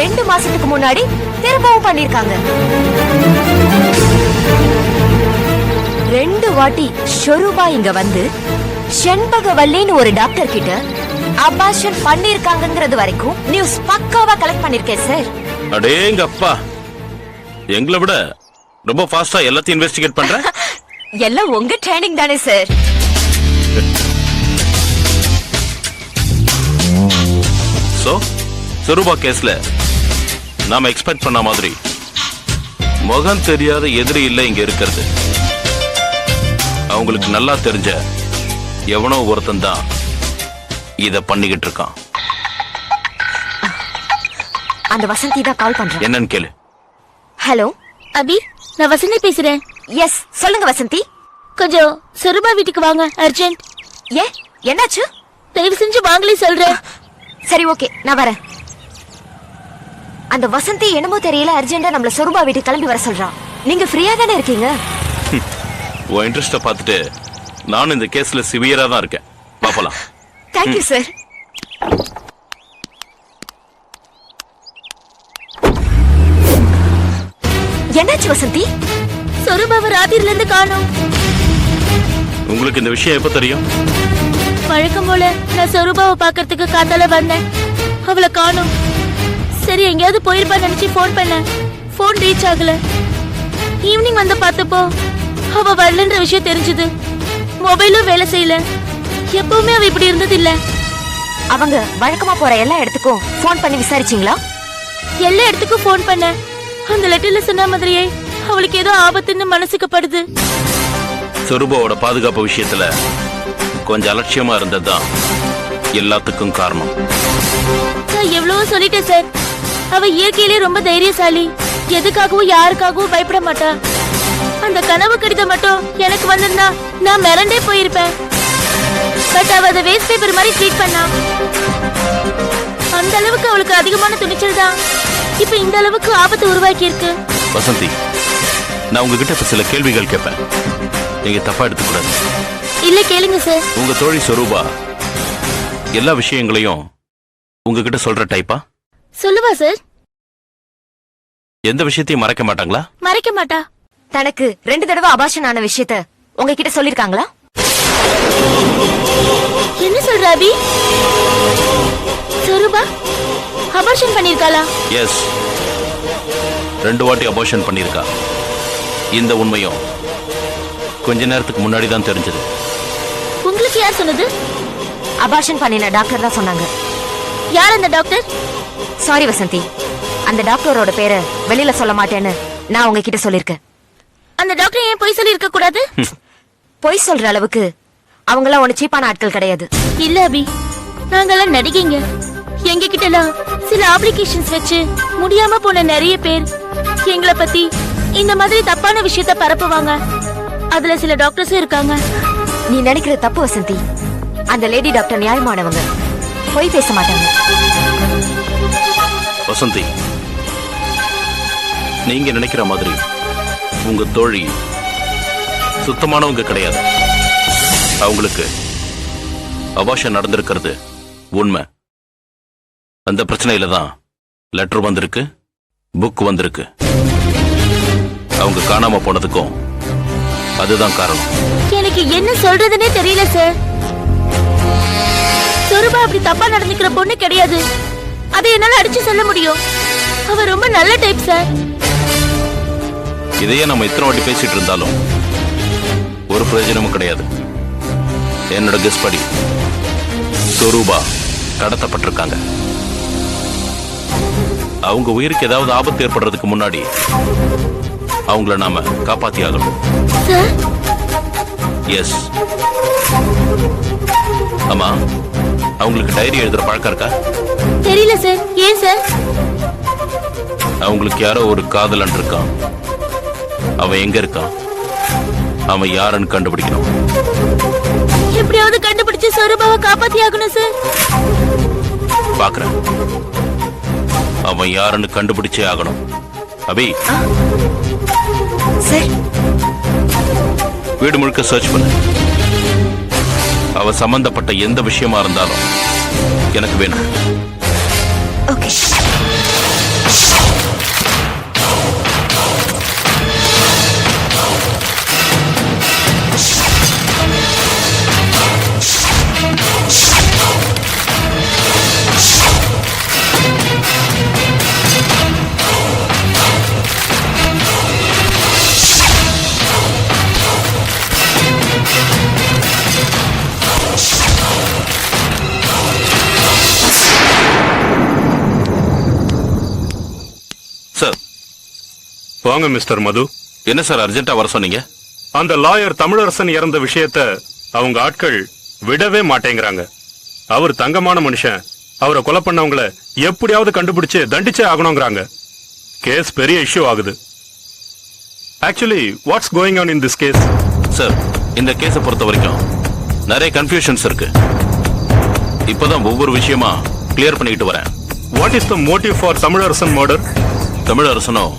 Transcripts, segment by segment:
2 மாசத்துக்கு முன்னாடி திரும்பவும் பண்ணிருக்காங்க. 2 வாட்டி ஷொரூபா இங்க வந்து செண்பகவல்லின்னு ஒரு டாக்டர் கிட்ட அபார்ஷன் பண்ணிருக்காங்கங்கிறது வரைக்கும் நியூஸ் பக்காவா கலெக்ட் பண்ணிருக்கேன் சார். அடேங்கப்பா, எங்களை விட ரொம்ப ஃபாஸ்டா எல்லாத்தையும் இன்வெஸ்டிகேட் பண்ற. எல்லாம் உங்க ட்ரைனிங் தானே சார். சோ சொரூபா கேஸ்ல நாம எக்ஸ்பெக்ட் பண்ண மாதிரி முகம் தெரியாத எதிரி இல்ல இங்க இருக்கிறது. அவங்களுக்கு நல்லா தெரிஞ்ச எவனோ ஒருத்தன் தான் இத பண்ணிக்கிட்டு இருக்கான். அந்த வசந்தி தான் கால் பண்றேன். என்னன்னு கேளு. ஹலோ அபி, நான் வசந்தி பேசுறேன். எஸ் சொல்லுங்க வசந்தி. கொஞ்சம் சொருபா வீட்டுக்கு வாங்க, அர்ஜென்ட். ஏ என்னாச்சு? தயவு செஞ்சு வாங்களே சொல்றேன். சரி ஓகே, நான் வரேன். அந்த வசந்தி என்னமோ தெரியல அர்ஜென்ட்டா நம்மள சொருபா வீட்டுக்கு கிளம்பி வர சொல்றான். நீங்க ஃப்ரீயா தானே இருக்கீங்க? உன் இன்ட்ரெஸ்ட பார்த்துட்டு நானும் இந்த கேஸ்ல சிவியரா தான் இருக்கேன். பாப்பலாம். Thank you sir. என்னாச்சு வசந்தி? சொருபாவை ராத்திரில இருந்து காணோம். உங்களுக்கு இந்த விஷயம் எப்ப தெரியும்? வழக்கம் போல நான் சொருபாவை பாக்கிறதுக்கு காத்தால வந்தேன். அவளை காணோம். சரி எங்கேயாவது போயிருப்பா நினைச்சு போன் பண்ணேன். போன் ரீச் ஆகல. ஈவினிங் வந்து பார்த்தப்போ அவ வரலன்ற விஷயம் தெரிஞ்சது. மொபைலும் வேலை செய்யல. எப்பவுமே அவ இப்படி இருந்தது இல்ல. அவங்க வழக்கமா போற எல்லா இடத்துக்கும் போன் பண்ணி விசாரிச்சீங்களா? எல்லா இடத்துக்கும் போன் பண்ணேன். அந்த லெட்டர்ல சொன்ன மாதிரியே அவளுக்கு ஏதோ ஆபத்துன்னு மனசுக்கு படுது. சொரூபாவோட பாதுகாப்பு விஷயத்துல கொஞ்சம் அலட்சியமா இருந்ததுதான் எல்லாத்துக்கும் காரணம். நான் எவ்வளவோ சொல்லிட்டேன் சார். அவ இயற்கையிலே ரொம்ப தைரியசாலி. எதுக்காகவும் யாருக்காகவும் பயப்பட மாட்டா. அந்த கனவு கடிதம் மட்டும் எனக்கு வந்திருந்தா நான் மிரண்டே போயிருப்பேன். பட் அவ அதை வேஸ்ட் பேப்பர் மாதிரி ட்ரீட் பண்ணா. அந்த அளவுக்கு அவளுக்கு அதிகமான துணிச்சல் தான் இப்ப இந்த அளவுக்கு ஆபத்து உருவாக்கி இருக்கு. வசந்தி, நான் உங்ககிட்ட இப்ப சில கேள்விகள் கேட்பேன். நீங்க தப்பா எடுத்துக்கூடாது. இல்ல கேளுங்க சார். உங்க தோழி சொரூபா எல்லா விஷயங்களையும் உங்ககிட்ட சொல்ற டைப்பா? சொல்லுவா சார். எந்த விஷயத்தையும் மறைக்க மாட்டாங்களா? மறைக்க மாட்டா. தனக்கு 2 தடவை அபார்ஷன் ஆன விஷயத்த உங்ககிட்ட சொல்லிருக்காங்களா? என்ன சொல்ற அபி? சொரூபா அபார்ஷன் பண்ணிருக்காளா? எஸ், 2 வாட்டி அபார்ஷன் பண்ணிருக்கா. இந்த உண்மையும் கொஞ்ச நேரத்துக்கு முன்னாடி தான் தெரிஞ்சது. உங்களுக்கு யார் சொன்னது? அபார்ஷன் பண்ணின டாக்டர் தான் சொன்னாங்க. யார் அந்த டாக்டர்? சாரி வசந்தி, அந்த டாக்டரோட பேரை வெளியில சொல்ல மாட்டேன்னு நான் உங்ககிட்ட சொல்லிருக்கேன். அந்த டாக்டர் ஏன் பொய் சொல்லி இருக்க கூடாது? பொய் சொல்ற அளவுக்கு அவங்களாம் ஒண்ணு சீப்பான ஆட்கள் கிடையாது. இல்ல அபி, நாங்கெல்லாம் நடிகைங்க. எங்க கிட்ட எல்லாம் சில அப்ளிகேஷன்ஸ் வச்சு முடியாம போன நிறைய பேர் எங்களை பத்தி இந்த மாதிரி தப்பான விஷயத்த பரப்புவாங்க. அதுல சில டாக்டர்ஸும் இருக்காங்க. நீ நினைக்கிற தப்பு வசந்தி. அந்த லேடி டாக்டர் நியாயமானவங்க, பொய் பேச மாட்டாங்க. வசந்தி, நீங்க நினைக்கிற மாதிரி உங்க தோழி சுத்தமானவங்க கிடையாது. அவங்களுக்கு அபார்ஷன் நடந்திருக்கிறது உண்மை. அந்த பிரச்சனையில தான் லெட்டர் வந்திருக்கு, புக் வந்திருக்கு. அவங்க காணாம போனதுக்கும் அதுதான் காரணம். எனக்கு என்ன சொல்றதுன்னே தெரியல சார். சொரூபா அப்படி தப்பா நடந்துக்கிற பொண்ணு கிடையாது. அதை என்னால அடிச்சு சொல்ல முடியும். அவ ரொம்ப நல்ல டைப் சார். இதையே நம்ம இத்தனை வாட்டி பேசிட்டு இருந்தாலும் ஒரு பிரயோஜனமும் கிடையாது. என்னோட கெஸ் படி சொரூபா கடத்தப்பட்டிருக்காங்க. அவங்க உயிருக்கு ஏதாவது ஆபத்து ஏற்படுறதுக்கு முன்னாடி அவங்கள நாம காப்பாத்தி ஆகணும். எஸ். ஆமா, அவங்களுக்கு டைரி எழுதுற பழக்கம் இருக்கா? தெரியல சார். ஏன் சார்? அவங்களுக்கு யாரோ ஒரு காதலன் இருக்கான். அவன் எங்க இருக்கான், அவன் யாருன்னு கண்டுபிடிக்கணும். எப்படியாவது கண்டுபிடிச்சு சொரூபாவை காப்பாத்தி ஆகணும் சார். பாக்குறேன். அவன் யாருன்னு கண்டுபிடிச்சே ஆகணும். அபி, சார், வீடு முழுக்க சர்ச் பண்ணு. அவ சம்பந்தப்பட்ட எந்த விஷயமா இருந்தாலும் எனக்கு வேணும். ஓகே. வாங்க மிஸ்டர் மது. என்ன சார் அர்ஜென்ட்டா வர சொன்னீங்க? அந்த லாயர் தமிழரசன் இறந்த விஷயத்த அவங்க ஆட்கள் விடவே மாட்டேங்கிறாங்க. அவர் தங்கமான மனுஷன். அவரை கொலை பண்ணவங்கள எப்படியாவது கண்டுபிடிச்சு தண்டிச்சே ஆகணுங்கிறாங்க. கேஸ் பெரிய இஷ்யூ ஆகுது. Actually what's going on in this case? Sir, இந்த கேஸை பொறுத்த வரைக்கும் நிறைய கன்ஃபியூஷன்ஸ் இருக்கு. இப்பதான் ஒவ்வொரு விஷயமா கிளியர் பண்ணிட்டு வரேன். What is the motive for Tamilarasan murder? தமிழரசனும்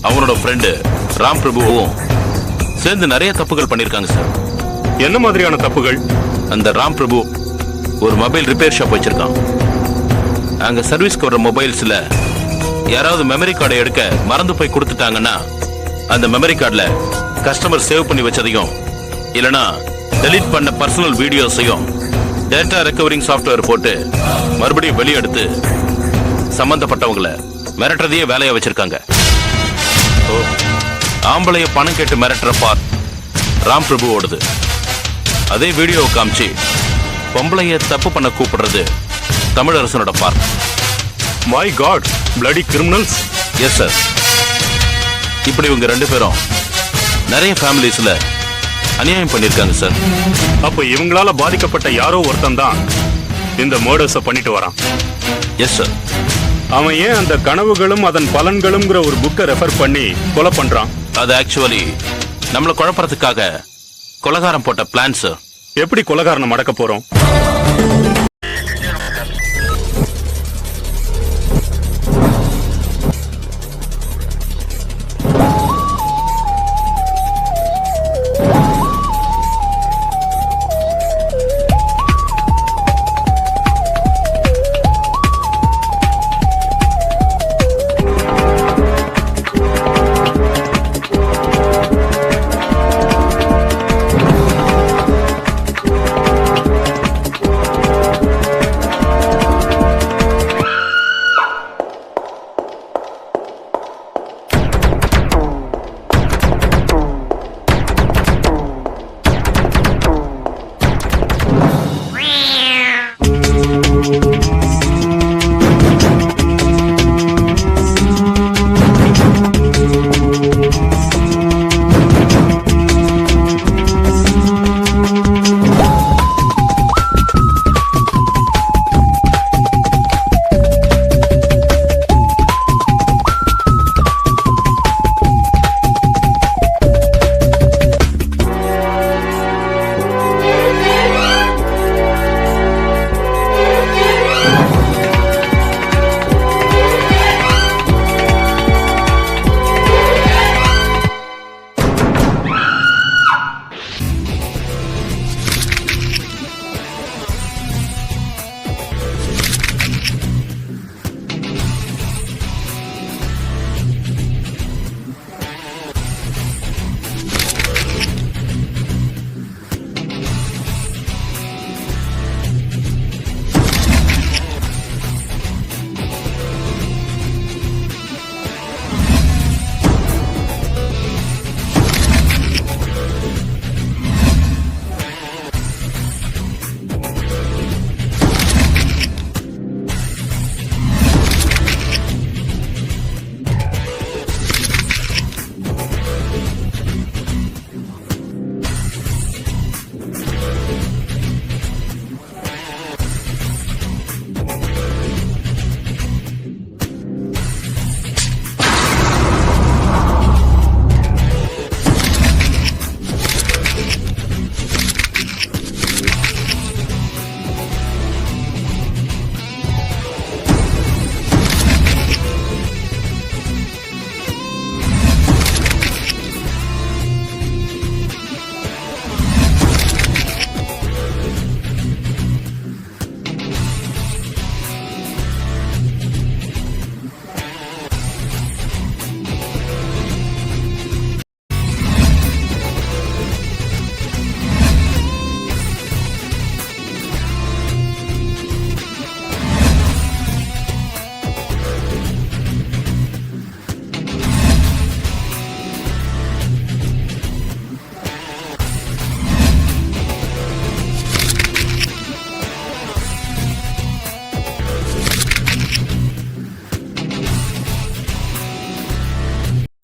அவனோட ஃப்ரெண்டு ராம் பிரபுவும் சேர்ந்து நிறைய தப்புகள் பண்ணிருக்காங்க சார். என்ன மாதிரியான தப்புகள்? அந்த ராம் பிரபு ஒரு மொபைல் ரிப்பேர் ஷாப் வச்சிருக்கான். அங்க சர்வீஸ்க்கு வர மொபைல்ஸ்ல யாராவது மெமரி கார்டை எடுக்க மறந்து போய் கொடுத்துட்டாங்கன்னா அந்த மெமரி கார்டுல கஸ்டமர் சேவ் பண்ணி வச்சதையும் இல்லனா டெலீட் பண்ண பர்சனல் வீடியோஸையும் டேட்டா ரெக்கவரிங் சாஃப்ட்வேர் போட்டு மறுபடியும் வெளியெடுத்து சம்பந்தப்பட்டவங்களை மிரட்டுறதையே வேலையா வச்சிருக்காங்க. ஆம்பளைய பணம் கேட்டு மிரட்டுற பார்ட் ராம் பிரபு ஓடுது. அதே வீடியோவை காமிச்சு பொம்பளைய தப்பு பண்ண கூப்பிடுறது தமிழரசனோட part. My god, bloody criminals. Yes sir. இப்படி இவங்க ரெண்டு பேரும் நிறைய ஃபேமிலிஸ்ல அநியாயம் பண்ணிருக்காங்க சார். அப்ப இவங்களால பாதிக்கப்பட்ட யாரோ ஒருத்தன் தான் இந்த மர்டர்ஸ பண்ணிட்டு வரான். Yes sir. அவன் ஏன் அந்த கனவுகளும் அதன் பலன்களும்ங்கிற ஒரு புக்கை ரெஃபர் பண்ணி கொலை பண்றான்? அது ஆக்சுவலி நம்மளை குழப்பறதுக்காக கொலகாரம் போட்ட பிளான் சார். எப்படி கொலைகாரனை மடக்க போறோம்?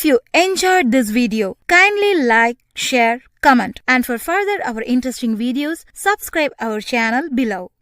you enjoyed this video, kindly like, share, comment, and for further our interesting videos, subscribe our channel below.